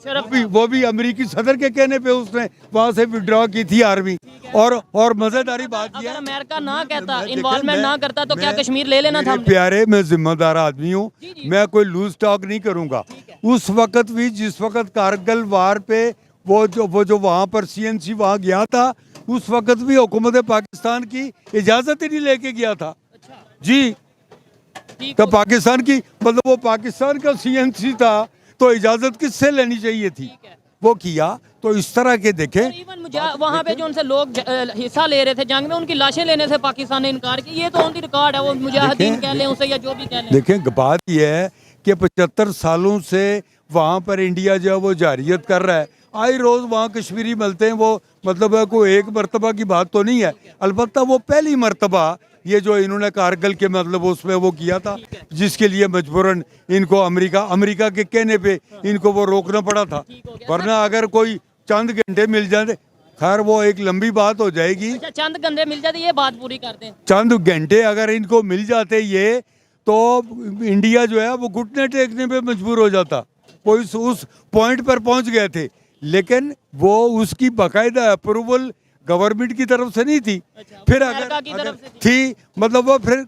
वो भी अमेरिकी सदर के कहने पे उसने वहां से विड्रॉ की थी आर्मी। और मजेदारी बात अगर यह, अमेरिका ना कहता, इन्वॉल्वमेंट ना करता, तो क्या कश्मीर ले लेना था? प्यारे, मैं जिम्मेदार आदमी हूँ, मैं कोई लूज टॉक नहीं करूंगा। उस वक्त भी, जिस वक्त कारगिल वार पे वो जो वहाँ पर CNC वहाँ गया था, उस वक्त भी हुकूमत पाकिस्तान की इजाजत ही नहीं लेके गया था। जी, तो पाकिस्तान की, मतलब वो पाकिस्तान का CNC था, तो इजाजत किससे लेनी चाहिए थी? वो किया। तो इस तरह के देखे, इवन वहाँ पे जो उनसे लोग हिस्सा ले रहे थे जंग में, उनकी लाशें लेने से पाकिस्तान ने इनकार किया। ये तो ऑन द रिकॉर्ड है, वो मुजाहिदीन कह लें उसे या जो भी कह लें। देखें, बात यह है कि 75 सालों से वहाँ पर इंडिया जो है वो जारियत कर रहा है। आई रोज वहाँ कश्मीरी मिलते हैं, वो मतलब है कोई एक मरतबा की बात तो नहीं है। अलबत्ता वो पहली मरतबा ये जो इन्होंने कारगिल के मतलब उसमें वो किया था, जिसके लिए मजबूरन इनको अमेरिका के कहने पे इनको वो रोकना पड़ा था, वरना अगर कोई चंद घंटे मिल जाते, खैर वो एक लंबी बात हो जाएगी। अच्छा, चंद घंटे मिल जाते, ये बात पूरी करते हैं। चंद घंटे अगर इनको मिल जाते ये, तो इंडिया जो है वो घुटने टेकने पे मजबूर हो जाता। वो उस पॉइंट पर पहुंच गए थे, लेकिन वो उसकी बाकायदा अप्रूवल गवर्नमेंट की तरफ से नहीं थी। अच्छा, फिर अमेरिका की अगर तरफ से थी, मतलब वो फिर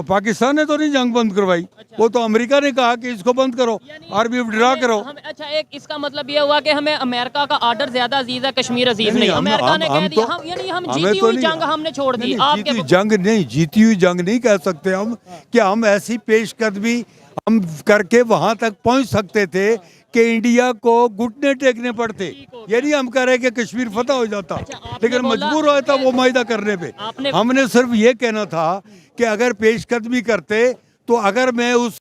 पाकिस्तान ने तो नहीं जंग बंद करवाई। अच्छा। वो तो अमेरिका ने कहा कि इसको बंद करो, आर्मी विड्रॉ करो। अच्छा, एक इसका मतलब ये हुआ कि हमें अमेरिका का ऑर्डर ज्यादा अजीज है, कश्मीर अजीज नहीं। अमेरिका ने कह दिया, यानी हम जीती हुई जंग हमने छोड़ दी। आपके जंग नहीं, जीती हुई जंग नहीं कह सकते हम, कि हम ऐसी पेशकदमी हम करके वहां तक पहुंच सकते थे कि इंडिया को घुटने टेकने पड़ते। ये नहीं हम कह रहे कि कश्मीर फतह हो जाता, लेकिन मजबूर हो जाता वो मायदा करने पे। हमने सिर्फ ये कहना था कि अगर पेशकदमी करते, तो अगर मैं उस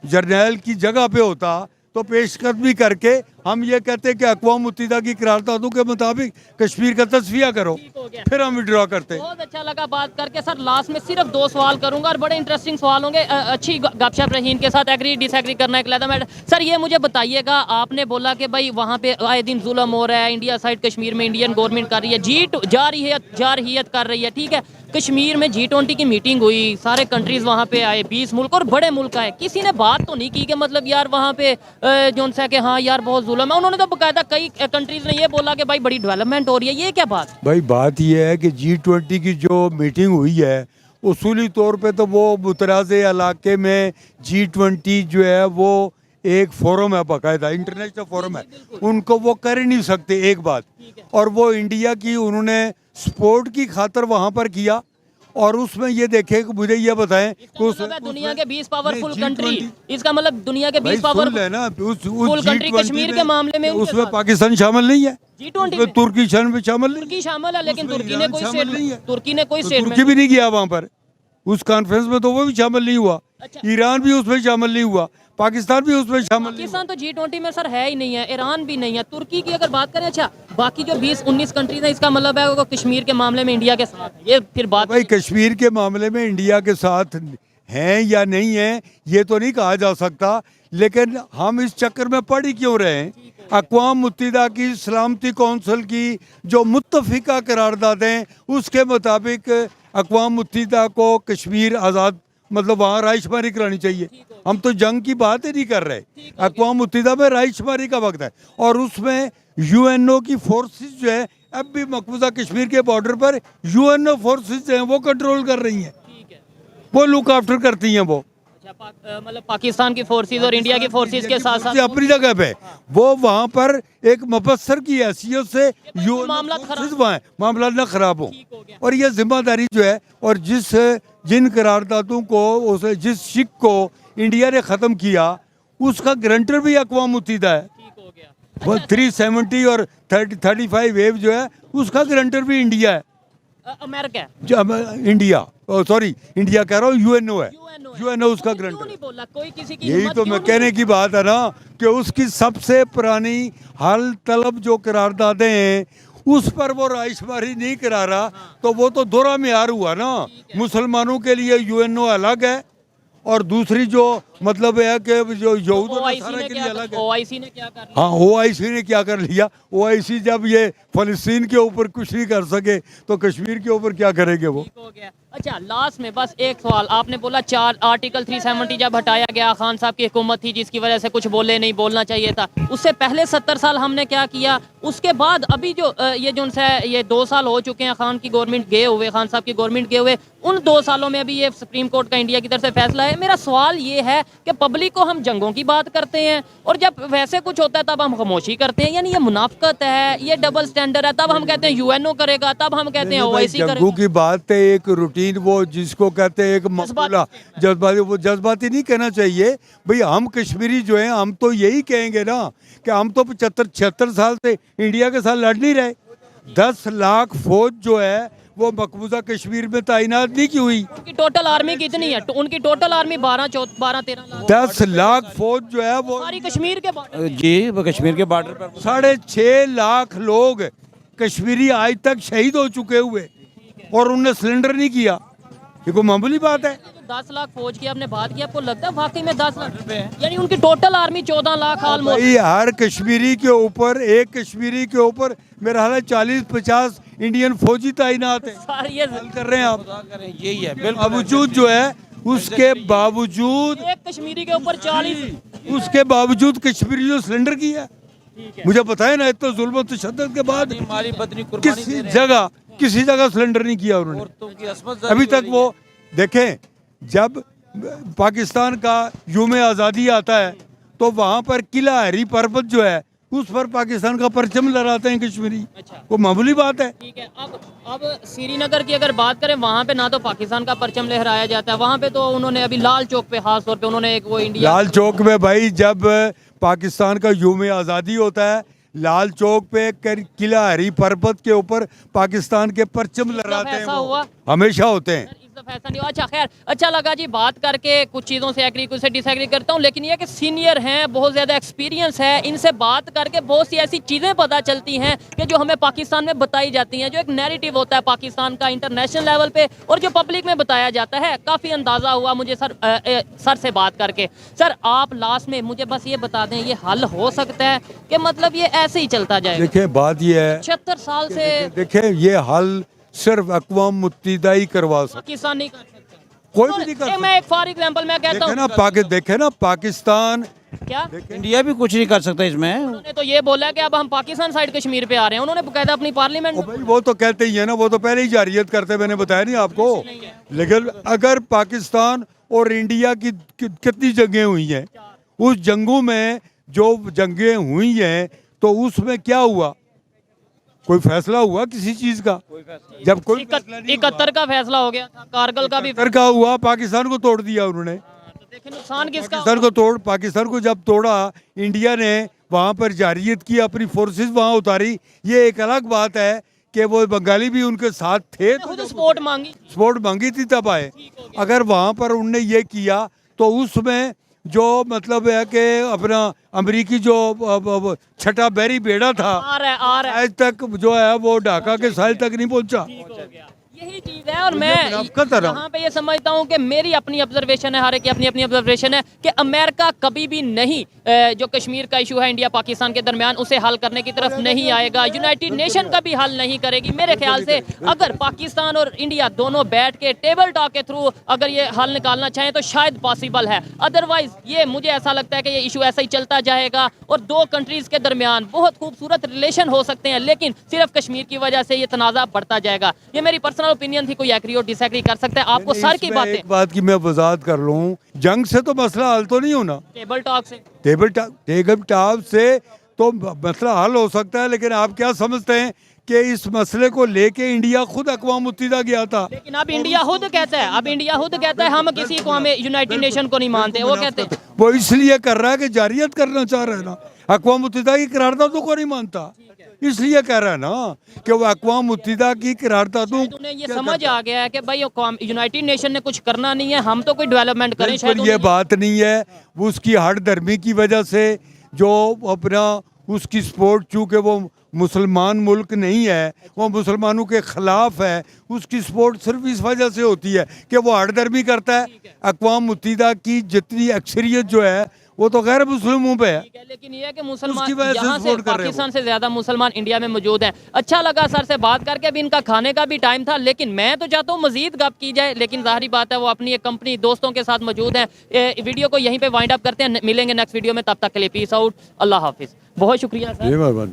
जर्नैल की जगह पे होता तो पेशकदमी करके हम ये कहते कि अक़वाम मुत्तहिदा की करारदादों के मुताबिक कश्मीर का तस्फिया करो, फिर हम विड्रॉ करते। बहुत अच्छा लगा बात करके सर। लास्ट में सिर्फ 2 सवाल करूंगा और बड़े इंटरेस्टिंग सवाल होंगे। अच्छी गपशप रही इनके साथ, एग्री डिसएग्री करना एक अलग मैटर। सर ये मुझे बताइएगा, आपने बोला कि भाई वहाँ पे आए दिन जुल्म हो रहा है, इंडिया साइड कश्मीर में इंडियन गवर्नमेंट कर रही है, जारहियत कर रही है, ठीक है। कश्मीर में G20 की मीटिंग हुई, सारे कंट्रीज वहाँ पे आए, 20 मुल्क और बड़े मुल्क आए। किसी ने बात तो नहीं की कि मतलब यार वहाँ पे जो सा कि हाँ यार बहुत जुल्म है। उन्होंने तो बकायदा कई कंट्रीज ने ये बोला कि भाई बड़ी डेवलपमेंट हो रही है। ये क्या बात? भाई बात ये है कि G20 की जो मीटिंग हुई है, उसूली तौर पे तो वो मुतराज़ इलाके में G20 जो है वो एक फोरम है, बाकायदा इंटरनेशनल फोरम है, उनको वो कर ही नहीं सकते एक बात। और वो इंडिया की उन्होंने सपोर्ट की खातर वहाँ पर किया, और उसमें ये देखे, मुझे ये बताएं कि दुनिया के 20 पावरफुल कंट्री, इसका मतलब दुनिया के 20 पावरफुल कंट्री कश्मीर के मामले में उसमें पाकिस्तान शामिल नहीं है। G20 तुर्की शामिल है, लेकिन तुर्की ने कोई स्टेटमेंट तुर्की भी नहीं गया वहाँ पर उस कॉन्फ्रेंस में, तो वो भी शामिल नहीं हुआ। ईरान भी उसमें शामिल नहीं हुआ, पाकिस्तान भी उसमें शामिल नहीं। पाकिस्तान तो G20 में सर है ही नहीं है, ईरान भी नहीं है, तुर्की की अगर बात करें। अच्छा, बाकी जो 20-19 कंट्रीज हैं, इसका मतलब है वो कश्मीर के मामले में इंडिया के साथ है। ये फिर बात, भाई कश्मीर के मामले में इंडिया के साथ हैं या नहीं है ये तो नहीं कहा जा सकता, लेकिन हम इस चक्कर में पड़ ही क्यों रहे हैं? अक़वाम मुत्तहिदा की सलामती कौंसिल की जो मुत्तफ़िका करारदादें, उसके मुताबिक अक़वाम मुत्तहिदा को कश्मीर आज़ाद, मतलब वहाँ रायशुमारी करानी चाहिए। हम तो जंग की बात ही नहीं कर रहे, अक़वाम मुत्तहिदा में रायशुमारी का वक्त है, और उसमें UNO की फोर्सेस जो है, अब भी मकबूजा कश्मीर के बॉर्डर पर UNO फोर्सेस हैं, वो कंट्रोल कर रही हैं, वो लुक आफ्टर करती हैं वो। मतलब पाकिस्तान की फोर्सेस और इंडिया की फोर्सेस के साथ साथ अपनी जगह पे वो वहाँ पर एक मुबस्सर की हैसियत से मामला खराब मामला न खराब हो ठीक हो गया। और ये जिम्मेदारी जो है और जिन करारदादों को जिस शिक को इंडिया ने ख़त्म किया उसका गारंटर भी अक़वाम मुत्तहिदा है। ठीक हो गया। वो 370 और 35 वेव जो है उसका गारंटर भी इंडिया है। अमेरिका है। इंडिया सॉरी इंडिया कह रहा हूँ यूएनओ है। UNO यूएनओ उसका क्यों गारंटर नहीं बोला कोई किसी की यही हिम्मत तो क्यों मैं नहीं कहने की बात है ना कि उसकी सबसे पुरानी हल तलब जो करारदादे हैं उस पर वो रायशुमारी नहीं करा रहा तो वो तो दोहरा मेयार हुआ ना। मुसलमानों के लिए यूएनओ अलग है और दूसरी जो मतलब है कि जो यहूद और OIC नसारा ने के लिए क्या अलग है। OIC ने क्या कर लिया? हाँ ओआईसी ने क्या कर लिया। ओआईसी जब ये फलस्तीन के ऊपर कुछ नहीं कर सके तो कश्मीर के ऊपर क्या करेंगे वो। ठीक हो गया। अच्छा लास्ट में बस एक सवाल, आपने बोला आर्टिकल 370 जब हटाया गया, खान साहब की हुकूमत थी जिसकी वजह से कुछ बोले नहीं, बोलना चाहिए था। उससे पहले 70 साल हमने क्या किया, उसके बाद अभी जो ये जो ये 2 साल हो चुके हैं खान की गवर्नमेंट गए हुए, खान साहब की गवर्नमेंट गए हुए, उन 2 सालों में अभी ये सुप्रीम कोर्ट का इंडिया की तरफ से फैसला है। मेरा सवाल ये है कि पब्लिक को हम जंगों की बात करते हैं और जब वैसे कुछ होता है तब हम खामोशी करते हैं, यानी ये मुनाफकत है, ये डबल स्टैंडर्ड है। तब हम कहते हैं यूएनओ करेगा, तब हम कहते हैं ओआईसी जंगू करेगा। की बात है एक रूटीन वो जिसको कहते हैं एक मकबूला जज्बाती, वो जज्बाती नहीं कहना चाहिए भाई। हम कश्मीरी जो हैं हम तो यही कहेंगे ना कि हम तो 75-76 साल से इंडिया के साथ लड़ नहीं रहे। 10 लाख फौज जो है वो मकबूजा कश्मीर में तैनात नहीं की हुई। उनकी टोटल आर्मी कितनी है? तो उनकी टोटल आर्मी 12-13 लाख। 10 लाख फौज जो है वो सारी कश्मीर के बॉर्डर जी वो कश्मीर के बॉर्डर पर 6.5 लाख लोग कश्मीरी आज तक शहीद हो चुके हुए और उनने सिलेंडर नहीं किया। ये कोई मामूली बात है। 10 लाख फौज की आपने बात की, आपको लगता है वाकई में 10 लाख यानी उनकी टोटल आर्मी 14 लाख ऑलमोस्ट। भाई हर कश्मीरी के ऊपर एक कश्मीरी के ऊपर मेरा हाल है 40-50 इंडियन फौजी तैनात है। सारी ये कर रहे हैं आप। यही है बिल्कुल। बावजूद जो है उसके बावजूद एक कश्मीरी के ऊपर 40। उसके बावजूद कश्मीरी जो सिलेंडर किया मुझे पता है ना, इतना जुल्म तशद्दुद के बाद हमारी पत्नी कुर्बानी किसी जगह सिलेंडर नहीं किया उन्होंने औरतों की अस्मत अभी तक। वो देखें जब पाकिस्तान का यूम आज़ादी आता है तो वहाँ पर किला हरी पर्वत जो है उस पर पाकिस्तान का परचम लहराते हैं कश्मीरी। अच्छा। वो मामूली बात है। ठीक है। अब श्रीनगर की अगर बात करें, वहाँ पे ना तो पाकिस्तान का परचम लहराया जाता है, वहाँ पे तो उन्होंने अभी लाल चौक पे खास तौर पे उन्होंने एक वो इंडिया लाल चौक में भाई जब पाकिस्तान का यूम आज़ादी होता है लाल चौक पे किला हरी पर्वत के ऊपर पाकिस्तान के परचम लहराते हैं। ऐसा हुआ हमेशा होते हैं। इस दफा ऐसा नहीं हुआ। अच्छा खैर, अच्छा लगा जी बात करके। कुछ चीज़ों से एग्री, कुछ से डिसएग्री करता हूँ, लेकिन ये कि सीनियर हैं, बहुत ज़्यादा एक्सपीरियंस है, इनसे बात करके बहुत सी ऐसी चीज़ें पता चलती हैं कि जो हमें पाकिस्तान में बताई जाती हैं। जो एक नैरेटिव होता है पाकिस्तान का इंटरनेशनल लेवल पे और जो पब्लिक में बताया जाता है, काफ़ी अंदाज़ा हुआ मुझे सर से बात करके। सर आप लास्ट में मुझे बस ये बता दें, ये हल हो सकता है कि मतलब ये ऐसे ही चलता जाएगा? देखिए बात ये है 76 साल से देखिए ये हल सिर्फ अक़वाम मुत्तहिदा ही करवा सकता, पाकिस्तान नहीं कर सकता। कोई भी नहीं कर सकता। मैं एक फॉर एग्जाम्पल मैं कहता हूँ, देखे ना पाकिस्तान क्या इंडिया भी कुछ नहीं कर सकता इसमें। उन्होंने तो ये बोला कि अब हम पाकिस्तान साइड कश्मीर पे आ रहे हैं। उन्होंने बकायदा अपनी पार्लियामेंट ओ भाई वो तो कहते ही है ना, वो तो पहले ही जारियत करते, मैंने बताया नहीं आपको। लेकिन अगर पाकिस्तान और इंडिया की कितनी जंगें हुई हैं, उस जंगों में जो जंगें हुई हैं तो उसमें क्या हुआ, कोई फैसला हुआ किसी चीज का? जब कोई फैसला नहीं 71 का फैसला हो गया था, कारगिल का भी। हुआ, का हुआ, पाकिस्तान को तोड़ दिया उन्होंने। तो देखिए नुकसान किसका पाकिस्तान को जब तोड़ा इंडिया ने, वहाँ पर जारियत की, अपनी फोर्सेस वहाँ उतारी। ये एक अलग बात है कि वो बंगाली भी उनके साथ थे तो खुद सपोर्ट मांगी थी तब आए। अगर वहाँ पर उनने ये किया तो उसमें जो मतलब है कि अपना अमेरिकी जो छठा बैरी बेड़ा था आ रहा है आज तक जो है वो ढाका के साहिल तक नहीं पहुंचा। यही चीज है। और मैं मुनाफकत है ना। यहाँ पे ये समझता हूँ कि मेरी अपनी ऑब्जर्वेशन है, हर एक की अपनी अपनी ऑब्जर्वेशन है कि अमेरिका कभी भी नहीं जो कश्मीर का इशू है इंडिया पाकिस्तान के दरमियान उसे हल करने की तरफ नहीं आएगा। यूनाइटेड नेशन का भी हल नहीं करेगी। मेरे ख्याल से अगर पाकिस्तान और इंडिया दोनों बैठ के टेबल टॉक के थ्रू अगर ये हल निकालना चाहें तो शायद पॉसिबल है। अदरवाइज ये मुझे ऐसा लगता है कि ये इशू ऐसा ही चलता जाएगा और दो कंट्रीज के दरमियान बहुत खूबसूरत रिलेशन हो सकते हैं, लेकिन सिर्फ कश्मीर की वजह से ये तनाज़ा बढ़ता जाएगा। ये मेरी पर्सनल ओपिनियन थी, कोई एग्री और डिसएग्री कर सकता है, आपको नहीं, सर की इसमें बातें एक बात की मैं वजाहत कर लूँ, जंग से तो मसला हल तो नहीं होना। टेबल टॉक से टेबल टॉप से तो मसला हल हो सकता है, लेकिन आप क्या समझते हैं कि इस मसले को लेके इंडिया खुद अक़वाम मुत्तहिदा गया था। लेकिन अब इंडिया खुद कहता है, अब इंडिया खुद कहता है हम किसी को, हमें यूनाइटेड नेशन को नहीं मानते, वो कहते हैं वो इसलिए कर रहा है कि जारियत करना चाह रहा है ना, अक़वाम मुत्तहिदा की करारदादों को नहीं मानता, इसलिए कह रहा है ना कि वो अक़वाम मुत्तहिदा की करारदादों उन्हें ये समझ आ गया है कि भाई यूनाइटेड नेशन ने कुछ करना नहीं है, हम तो कोई डेवलपमेंट करें। शायद बिल्कुल ये बात नहीं है, वो उसकी हट धर्मी की वजह से जो अपना उसकी सपोर्ट, चूँकि वो मुसलमान मुल्क नहीं है, वो मुसलमानों के खिलाफ है, उसकी सपोर्ट सिर्फ इस वजह से होती है कि वो हटदर्मी करता है। अक़वाम मुत्तहिदा की जितनी अक्सरियत जो है वो तो गैर मुस्लिमों पे है। ठीक है, लेकिन ये है कि मुसलमान उसकी वजह से यहाँ से सपोर्ट कर रहे हैं पाकिस्तान से ज्यादा मुसलमान इंडिया में मौजूद हैं। अच्छा लगा सर से बात करके, अभी इनका खाने का भी टाइम था, लेकिन मैं तो चाहता हूँ मजीद गप की जाए, लेकिन जाहिर बात है वो अपनी एक कंपनी दोस्तों के साथ मौजूद हैं। वीडियो को यहीं पे वाइंड अप करते हैं, मिलेंगे नेक्स्ट वीडियो में, तब तक के लिए पीस आउट, अल्लाह हाफिज। बहुत शुक्रिया सर। ये